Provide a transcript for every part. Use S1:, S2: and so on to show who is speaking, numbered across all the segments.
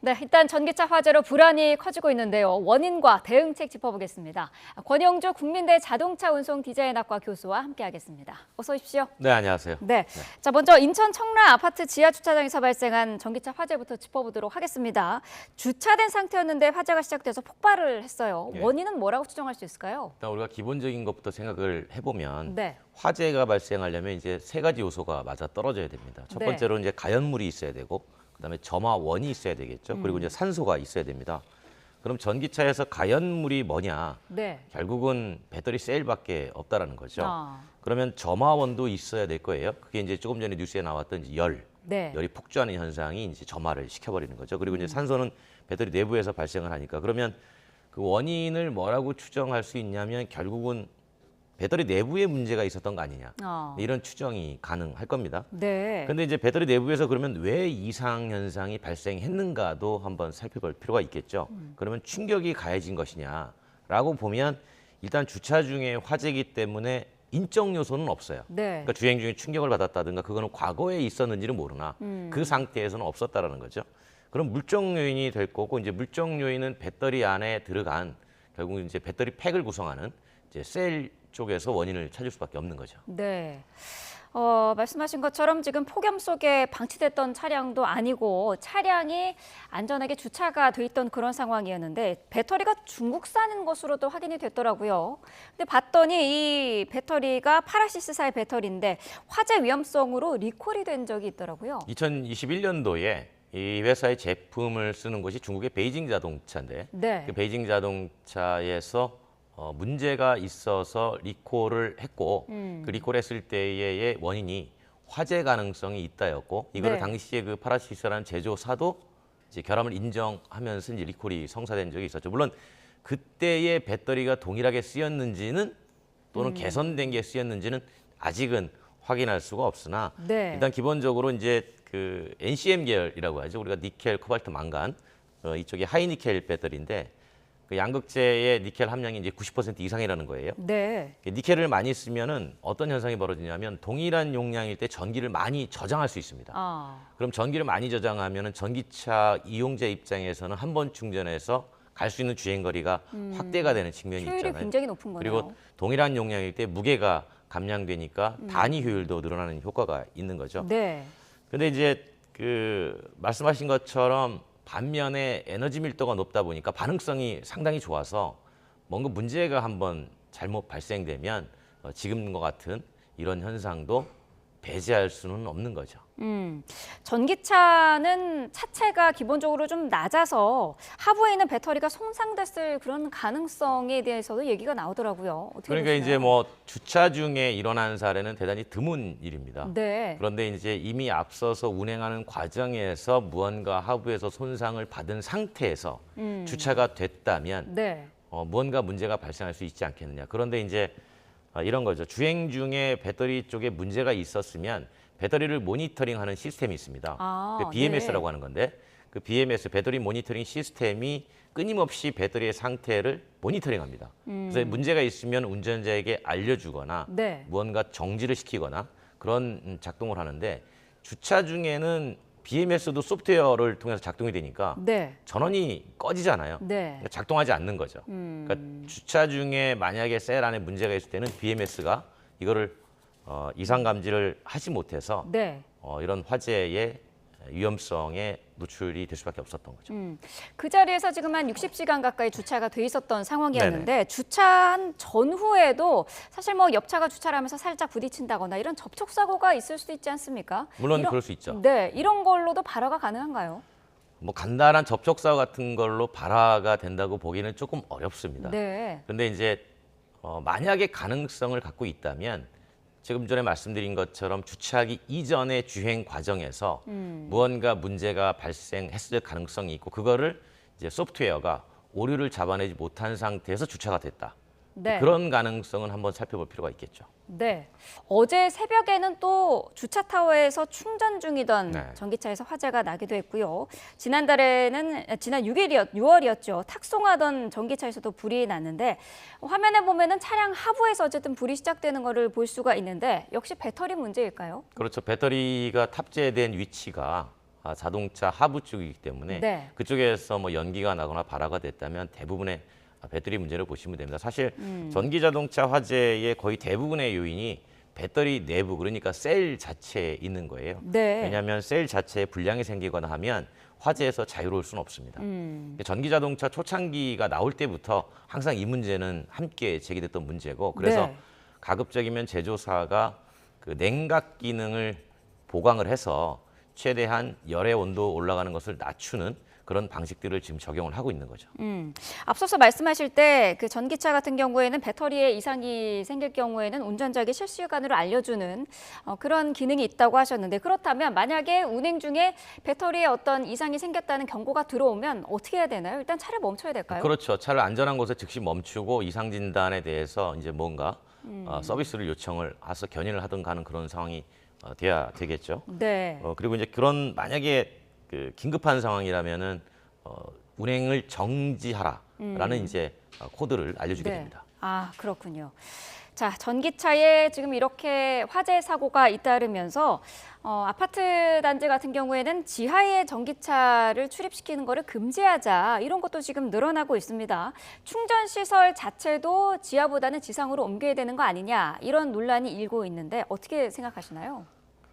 S1: 네, 일단 전기차 화재로 불안이 커지고 있는데요. 원인과 대응책 짚어보겠습니다. 권영주 국민대 자동차 운송 디자인학과 교수와 함께하겠습니다. 어서 오십시오.
S2: 네, 안녕하세요.
S1: 네. 자, 먼저 인천 청라 아파트 지하 주차장에서 발생한 전기차 화재부터 짚어보도록 하겠습니다. 주차된 상태였는데 화재가 시작돼서 폭발을 했어요.
S2: 예.
S1: 원인은 뭐라고 추정할 수 있을까요?
S2: 일단 우리가 기본적인 것부터 생각을 해보면
S1: 네.
S2: 화재가 발생하려면 이제 세 가지 요소가 맞아 떨어져야 됩니다. 첫
S1: 네.
S2: 번째로 이제 가연물이 있어야 되고, 그다음에 점화원이 있어야 되겠죠. 그리고 이제 산소가 있어야 됩니다. 그럼 전기차에서 가연물이 뭐냐?
S1: 네.
S2: 결국은 배터리 셀밖에 없다라는 거죠.
S1: 아.
S2: 그러면 점화원도 있어야 될 거예요. 그게 이제 조금 전에 뉴스에 나왔던 이제
S1: 네.
S2: 열이 폭주하는 현상이 이제 점화를 시켜버리는 거죠. 그리고 이제 산소는 배터리 내부에서 발생을 하니까, 그러면 그 원인을 뭐라고 추정할 수 있냐면 결국은 배터리 내부에 문제가 있었던 거 아니냐, 이런 추정이 가능할 겁니다.
S1: 네.
S2: 근데 이제 배터리 내부에서 그러면 왜 이상 현상이 발생했는가도 한번 살펴볼 필요가 있겠죠. 그러면 충격이 가해진 것이냐라고 보면 일단 주차 중에 화재이기 때문에 인적 요소는 없어요.
S1: 네.
S2: 그러니까 주행 중에 충격을 받았다든가 그거는 과거에 있었는지는 모르나 그 상태에서는 없었다라는 거죠. 그럼 물적 요인이 될 거고, 이제 물적 요인은 배터리 안에 들어간 결국 이제 배터리 팩을 구성하는 이제 셀 쪽에서 원인을 찾을 수밖에 없는 거죠.
S1: 네. 말씀하신 것처럼 지금 폭염 속에 방치됐던 차량도 아니고 차량이 안전하게 주차가 돼 있던 그런 상황이었는데 배터리가 중국산인 것으로도 확인이 됐더라고요. 근데 봤더니 이 배터리가 파라시스사의 배터리인데 화재 위험성으로 리콜이 된 적이 있더라고요.
S2: 2021년도에 이 회사의 제품을 쓰는 곳이 중국의 베이징 자동차인데,
S1: 네.
S2: 그 베이징 자동차에서 문제가 있어서 리콜을 했고, 그 리콜했을 때의 원인이 화재 가능성이 있다였고, 이거를
S1: 네.
S2: 당시에 그 파라시스라는 제조사도 이제 결함을 인정하면서 이제 리콜이 성사된 적이 있었죠. 물론 그때의 배터리가 동일하게 쓰였는지는 또는 개선된 게 쓰였는지는 아직은 확인할 수가 없으나,
S1: 네.
S2: 일단 기본적으로 이제 그 NCM 계열이라고 하죠. 우리가 니켈, 코발트, 망간, 이쪽이 하이니켈 배터리인데, 그 양극재의 니켈 함량이 이제 90% 이상이라는 거예요.
S1: 네.
S2: 니켈을 많이 쓰면은 어떤 현상이 벌어지냐면 동일한 용량일 때 전기를 많이 저장할 수 있습니다. 그럼 전기를 많이 저장하면은 전기차 이용자 입장에서는 한 번 충전해서 갈 수 있는 주행 거리가 확대가 되는 측면이
S1: 효율이
S2: 있잖아요.
S1: 굉장히 높은 거네요.
S2: 그리고 동일한 용량일 때 무게가 감량되니까 단위 효율도 늘어나는 효과가 있는 거죠.
S1: 네.
S2: 근데 이제 그 말씀하신 것처럼 반면에 에너지 밀도가 높다 보니까 반응성이 상당히 좋아서 뭔가 문제가 한번 잘못 발생되면 지금과 같은 이런 현상도 배제할 수는 없는 거죠.
S1: 전기차는 차체가 기본적으로 좀 낮아서 하부에 있는 배터리가 손상됐을 그런 가능성에 대해서도 얘기가 나오더라고요. 어떻게
S2: 그러니까
S1: 보시나요?
S2: 이제 뭐 주차 중에 일어난 사례는 대단히 드문 일입니다.
S1: 네.
S2: 그런데 이제 이미 앞서서 운행하는 과정에서 무언가 하부에서 손상을 받은 상태에서 주차가 됐다면
S1: 네.
S2: 무언가 문제가 발생할 수 있지 않겠느냐. 그런데 이제 이런 거죠. 주행 중에 배터리 쪽에 문제가 있었으면 배터리를 모니터링하는 시스템이 있습니다. 그 BMS라고
S1: 네.
S2: 하는 건데, 그 BMS 배터리 모니터링 시스템이 끊임없이 배터리의 상태를 모니터링합니다. 그래서 문제가 있으면 운전자에게 알려주거나
S1: 네.
S2: 무언가 정지를 시키거나 그런 작동을 하는데, 주차 중에는 BMS도 소프트웨어를 통해서 작동이 되니까
S1: 네.
S2: 전원이 꺼지잖아요.
S1: 네.
S2: 그러니까 작동하지 않는 거죠. 그러니까 주차 중에 만약에 셀 안에 문제가 있을 때는 BMS가 이거를 이상 감지를 하지 못해서
S1: 네.
S2: 이런 화재의 위험성에 노출이 될 수밖에 없었던 거죠.
S1: 그 자리에서 지금 한 60시간 가까이 주차가 돼 있었던 상황이었는데 주차한 전후에도 사실 뭐 옆차가 주차를 하면서 살짝 부딪힌다거나 이런 접촉 사고가 있을 수도 있지 않습니까?
S2: 물론 그럴 수 있죠.
S1: 네, 이런 걸로도 발화가 가능한가요?
S2: 뭐 간단한 접촉 사고 같은 걸로 발화가 된다고 보기는 조금 어렵습니다.
S1: 네.
S2: 근데 이제 만약에 가능성을 갖고 있다면 지금 전에 말씀드린 것처럼 주차하기 이전의 주행 과정에서 무언가 문제가 발생했을 가능성이 있고, 그거를 이제 소프트웨어가 오류를 잡아내지 못한 상태에서 주차가 됐다.
S1: 네.
S2: 그런 가능성은 한번 살펴볼 필요가 있겠죠.
S1: 네. 어제 새벽에는 또 주차 타워에서 충전 중이던
S2: 네.
S1: 전기차에서 화재가 나기도 했고요. 지난 6월이었죠. 탁송하던 전기차에서도 불이 났는데 화면에 보면은 차량 하부에서 어쨌든 불이 시작되는 것을 볼 수가 있는데 역시 배터리 문제일까요?
S2: 그렇죠. 배터리가 탑재된 위치가 자동차 하부 쪽이기 때문에
S1: 네.
S2: 그쪽에서 뭐 연기가 나거나 발화가 됐다면 대부분의 배터리 문제를 보시면 됩니다. 사실 전기 자동차 화재의 거의 대부분의 요인이 배터리 내부, 그러니까 셀 자체에 있는 거예요.
S1: 네.
S2: 왜냐하면 셀 자체에 불량이 생기거나 하면 화재에서 자유로울 수는 없습니다. 전기 자동차 초창기가 나올 때부터 항상 이 문제는 함께 제기됐던 문제고, 그래서
S1: 네.
S2: 가급적이면 제조사가 그 냉각 기능을 보강을 해서 최대한 열의 온도 올라가는 것을 낮추는 그런 방식들을 지금 적용을 하고 있는 거죠.
S1: 앞서서 말씀하실 때 그 전기차 같은 경우에는 배터리에 이상이 생길 경우에는 운전자에게 실시간으로 알려주는 그런 기능이 있다고 하셨는데, 그렇다면 만약에 운행 중에 배터리에 어떤 이상이 생겼다는 경고가 들어오면 어떻게 해야 되나요? 일단 차를 멈춰야 될까요?
S2: 그렇죠. 차를 안전한 곳에 즉시 멈추고 이상 진단에 대해서 이제 뭔가 서비스를 요청을 해서 견인을 하든가 하는 그런 상황이 돼야 되겠죠.
S1: 네.
S2: 그리고 이제 그런 만약에 그 긴급한 상황이라면은 운행을 정지하라라는 이제 코드를 알려주게
S1: 네.
S2: 됩니다.
S1: 아, 그렇군요. 자, 전기차에 지금 이렇게 화재 사고가 잇따르면서 아파트 단지 같은 경우에는 지하에 전기차를 출입시키는 것을 금지하자, 이런 것도 지금 늘어나고 있습니다. 충전 시설 자체도 지하보다는 지상으로 옮겨야 되는 거 아니냐, 이런 논란이 일고 있는데 어떻게 생각하시나요?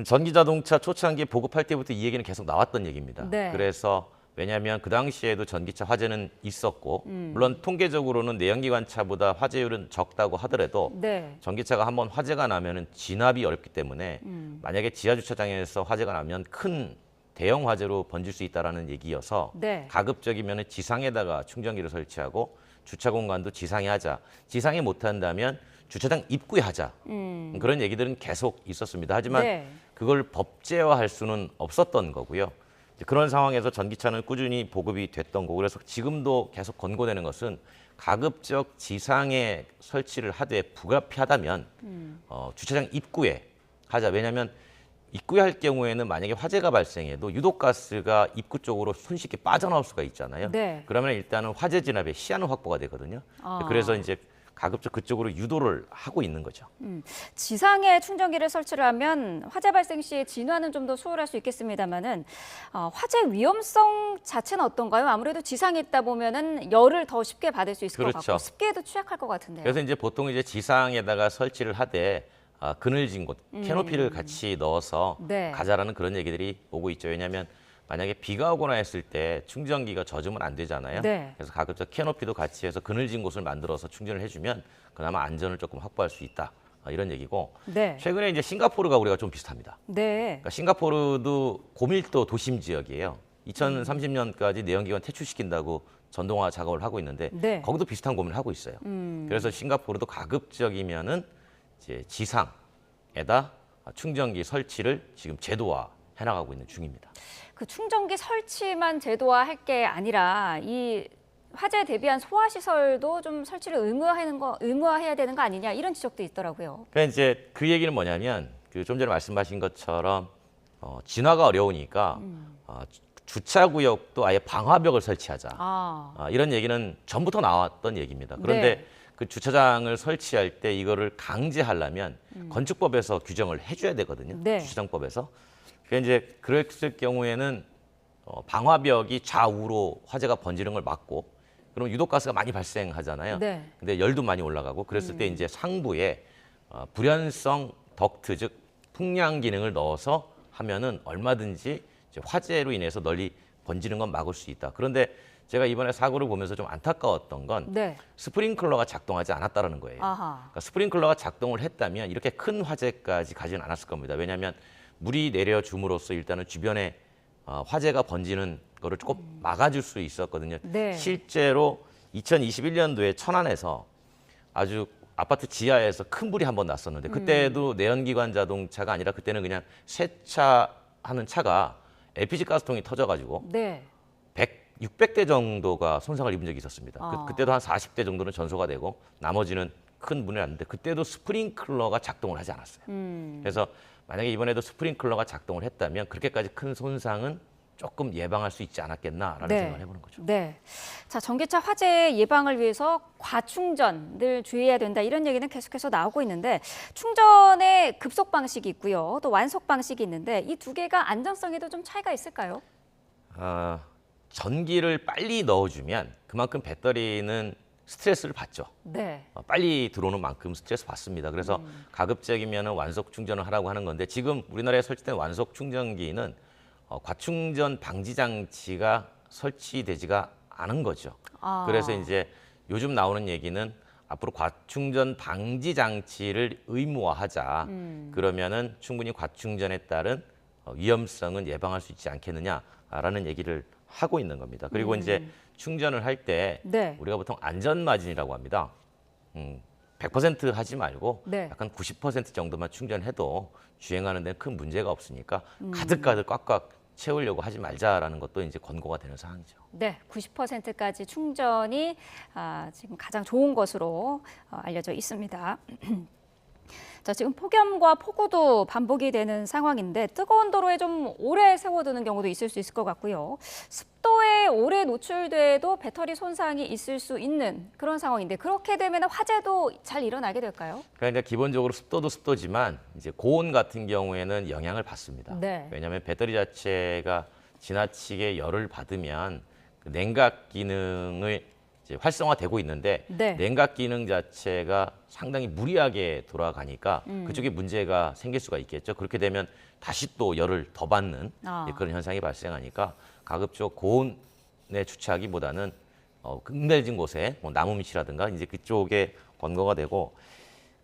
S2: 전기 자동차 초창기 보급할 때부터 이 얘기는 계속 나왔던 얘기입니다.
S1: 네.
S2: 그래서 왜냐하면 그 당시에도 전기차 화재는 있었고, 물론 통계적으로는 내연기관차보다 화재율은 적다고 하더라도
S1: 네.
S2: 전기차가 한번 화재가 나면은 진압이 어렵기 때문에 만약에 지하 주차장에서 화재가 나면 큰 대형 화재로 번질 수 있다라는 얘기여서
S1: 네.
S2: 가급적이면은 지상에다가 충전기를 설치하고 주차 공간도 지상에 하자. 지상에 못한다면 주차장 입구에 하자. 그런 얘기들은 계속 있었습니다. 하지만
S1: 네.
S2: 그걸 법제화할 수는 없었던 거고요. 이제 그런 상황에서 전기차는 꾸준히 보급이 됐던 거고, 그래서 지금도 계속 권고되는 것은 가급적 지상에 설치를 하되 불가피하다면 주차장 입구에 하자. 왜냐하면 입구에 할 경우에는 만약에 화재가 발생해도 유독가스가 입구 쪽으로 손쉽게 빠져나올 수가 있잖아요.
S1: 네.
S2: 그러면 일단은 화재 진압의 시야는 확보가 되거든요. 그래서 이제 가급적 그쪽으로 유도를 하고 있는 거죠.
S1: 지상에 충전기를 설치를 하면 화재 발생 시에 진화는 좀 더 수월할 수 있겠습니다만은 화재 위험성 자체는 어떤가요? 아무래도 지상에 있다 보면은 열을 더 쉽게 받을 수 있을 것
S2: 그렇죠.
S1: 같고 습기에도 취약할 것 같은데요.
S2: 그래서 이제 보통 이제 지상에다가 설치를 하되 그늘진 곳, 캐노피를 같이 넣어서
S1: 네.
S2: 가자라는 그런 얘기들이 오고 있죠. 왜냐하면 만약에 비가 오거나 했을 때 충전기가 젖으면 안 되잖아요.
S1: 네.
S2: 그래서 가급적 캐노피도 같이 해서 그늘진 곳을 만들어서 충전을 해주면 그나마 안전을 조금 확보할 수 있다. 이런 얘기고,
S1: 네.
S2: 최근에 이제 싱가포르가 우리가 좀 비슷합니다.
S1: 네.
S2: 그러니까 싱가포르도 고밀도 도심 지역이에요. 2030년까지 내연기관 퇴출시킨다고 전동화 작업을 하고 있는데
S1: 네.
S2: 거기도 비슷한 고민을 하고 있어요. 그래서 싱가포르도 가급적이면은 이제 지상에다 충전기 설치를 지금 제도화 해나가고 있는 중입니다.
S1: 그 충전기 설치만 제도화할 게 아니라 이 화재에 대비한 소화 시설도 좀 설치를 의무화해야 되는 거 아니냐, 이런 지적도 있더라고요.
S2: 그러니까 이제 그 얘기는 뭐냐면 그 좀 전에 말씀하신 것처럼 진화가 어려우니까 주차 구역도 아예 방화벽을 설치하자. 이런 얘기는 전부터 나왔던 얘기입니다. 그런데
S1: 네.
S2: 그 주차장을 설치할 때 이거를 강제하려면 건축법에서 규정을 해줘야 되거든요.
S1: 네.
S2: 주차장법에서. 그러니까 이제 그랬을 경우에는 방화벽이 좌우로 화재가 번지는 걸 막고, 그럼 유독가스가 많이 발생하잖아요.
S1: 네.
S2: 근데 열도 많이 올라가고, 그랬을 때 이제 상부에 불연성 덕트, 즉 풍량 기능을 넣어서 하면은 얼마든지 이제 화재로 인해서 널리 번지는 건 막을 수 있다. 그런데 제가 이번에 사고를 보면서 좀 안타까웠던 건
S1: 네.
S2: 스프링클러가 작동하지 않았다는 거예요.
S1: 아하.
S2: 그러니까 스프링클러가 작동을 했다면 이렇게 큰 화재까지 가지는 않았을 겁니다. 왜냐하면 물이 내려줌으로써 일단은 주변에 화재가 번지는 거를 조금 막아줄 수 있었거든요.
S1: 네.
S2: 실제로 2021년도에 천안에서 아주 아파트 지하에서 큰 불이 한번 났었는데, 그때도 내연기관 자동차가 아니라 그때는 그냥 세차하는 차가 LPG 가스통이 터져가지고
S1: 네.
S2: 600대 정도가 손상을 입은 적이 있었습니다.
S1: 아.
S2: 그때도 한 40대 정도는 전소가 되고 나머지는 큰 문이 났는데, 그때도 스프링클러가 작동을 하지 않았어요. 그래서 만약에 이번에도 스프링클러가 작동을 했다면 그렇게까지 큰 손상은 조금 예방할 수 있지 않았겠나라는
S1: 네.
S2: 생각을 해보는 거죠.
S1: 네. 자, 전기차 화재 예방을 위해서 과충전을 주의해야 된다 이런 얘기는 계속해서 나오고 있는데 충전의 급속 방식이 있고요. 또 완속 방식이 있는데 이 두 개가 안전성에도 좀 차이가 있을까요?
S2: 전기를 빨리 넣어주면 그만큼 배터리는 스트레스를 받죠.
S1: 네.
S2: 빨리 들어오는 만큼 스트레스 받습니다. 그래서 가급적이면 완속 충전을 하라고 하는 건데 지금 우리나라에 설치된 완속 충전기는 과충전 방지 장치가 설치되지가 않은 거죠. 그래서 이제 요즘 나오는 얘기는 앞으로 과충전 방지 장치를 의무화하자. 그러면은 충분히 과충전에 따른 위험성은 예방할 수 있지 않겠느냐라는 얘기를 하고 있는 겁니다. 그리고 이제 충전을 할 때
S1: 네.
S2: 우리가 보통 안전마진이라고 합니다. 100% 하지 말고
S1: 네.
S2: 약간 90% 정도만 충전해도 주행하는 데는 큰 문제가 없으니까 가득가득 꽉꽉 채우려고 하지 말자라는 것도 이제 권고가 되는 사항이죠.
S1: 네, 90%까지 충전이 지금 가장 좋은 것으로 알려져 있습니다. 자, 지금 폭염과 폭우도 반복이 되는 상황인데 뜨거운 도로에 좀 오래 세워두는 경우도 있을 수 있을 것 같고요. 습도에 오래 노출돼도 배터리 손상이 있을 수 있는 그런 상황인데 그렇게 되면 화재도 잘 일어나게 될까요?
S2: 그러니까 기본적으로 습도도 습도지만 이제 고온 같은 경우에는 영향을 받습니다.
S1: 네.
S2: 왜냐하면 배터리 자체가 지나치게 열을 받으면 그 냉각 기능을 이제 활성화되고 있는데
S1: 네.
S2: 냉각 기능 자체가 상당히 무리하게 돌아가니까 그쪽에 문제가 생길 수가 있겠죠. 그렇게 되면 다시 또 열을 더 받는 그런 현상이 발생하니까 가급적 고온에 주차하기보다는 끔달진 곳에 뭐 나무 밑이라든가 이제 그쪽에 권고가 되고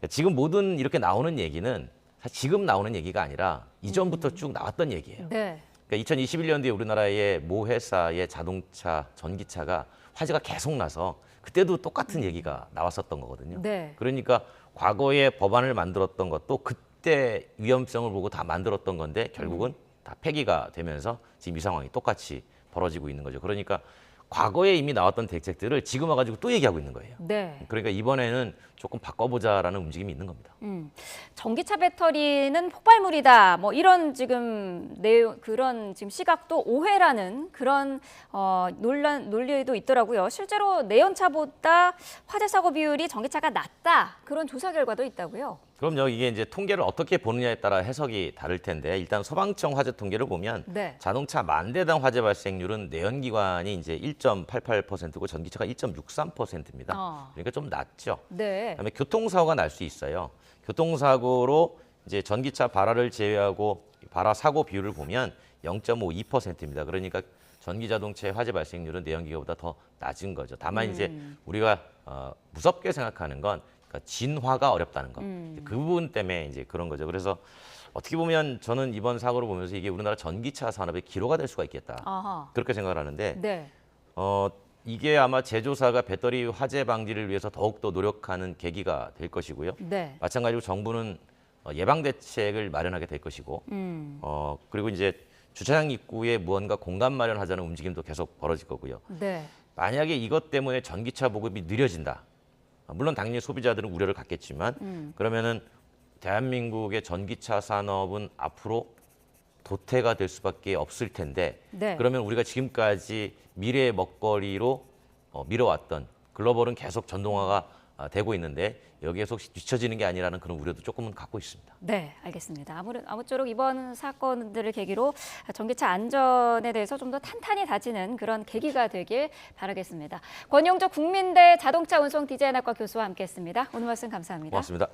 S2: 지금 모든 이렇게 나오는 얘기는 사실 지금 나오는 얘기가 아니라 이전부터 쭉 나왔던 얘기예요.
S1: 네.
S2: 그러니까 2021년도에 우리나라의 모 회사의 자동차, 전기차가 화재가 계속 나서 그때도 똑같은 얘기가 나왔었던 거거든요.
S1: 네.
S2: 그러니까 과거에 법안을 만들었던 것도 그때 위험성을 보고 다 만들었던 건데 결국은 다 폐기가 되면서 지금 이 상황이 똑같이 벌어지고 있는 거죠. 그러니까 과거에 이미 나왔던 대책들을 지금 와가지고 또 얘기하고 있는 거예요.
S1: 네.
S2: 그러니까 이번에는 조금 바꿔보자라는 움직임이 있는 겁니다.
S1: 전기차 배터리는 폭발물이다. 뭐 이런 지금 그런 지금 시각도 오해라는 그런 논리도 있더라고요. 실제로 내연차보다 화재 사고 비율이 전기차가 낮다. 그런 조사 결과도 있다고요.
S2: 그럼요. 이게 이제 통계를 어떻게 보느냐에 따라 해석이 다를 텐데 일단 소방청 화재 통계를 보면
S1: 네.
S2: 자동차 만 대당 화재 발생률은 내연기관이 이제 1.88%고 전기차가 1.63%입니다. 그러니까 좀 낮죠.
S1: 네.
S2: 그다음에 교통사고가 날 수 있어요. 교통사고로 이제 전기차 발화를 제외하고 발화 사고 비율을 보면 0.52%입니다. 그러니까 전기 자동차의 화재 발생률은 내연기관보다 더 낮은 거죠. 다만 이제 우리가 무섭게 생각하는 건 그러니까 진화가 어렵다는 것. 그 부분 때문에 이제 그런 거죠. 그래서 어떻게 보면 저는 이번 사고를 보면서 이게 우리나라 전기차 산업의 기로가 될 수가 있겠다.
S1: 아하.
S2: 그렇게 생각을 하는데
S1: 네.
S2: 이게 아마 제조사가 배터리 화재 방지를 위해서 더욱더 노력하는 계기가 될 것이고요.
S1: 네.
S2: 마찬가지로 정부는 예방 대책을 마련하게 될 것이고, 그리고 이제 주차장 입구에 무언가 공간 마련하자는 움직임도 계속 벌어질 거고요.
S1: 네.
S2: 만약에 이것 때문에 전기차 보급이 느려진다. 물론 당연히 소비자들은 우려를 갖겠지만, 그러면은 대한민국의 전기차 산업은 앞으로 도태가 될 수밖에 없을 텐데,
S1: 네.
S2: 그러면 우리가 지금까지 미래의 먹거리로 미뤄왔던 글로벌은 계속 전동화가 되고 있는데 여기에서 혹시 뒤처지는 게 아니라는 그런 우려도 조금은 갖고 있습니다.
S1: 네, 알겠습니다. 아무쪼록 이번 사건들을 계기로 전기차 안전에 대해서 좀 더 탄탄히 다지는 그런 계기가 되길 바라겠습니다. 권용조 국민대 자동차 운송 디자인학과 교수와 함께했습니다. 오늘 말씀 감사합니다.
S2: 고맙습니다.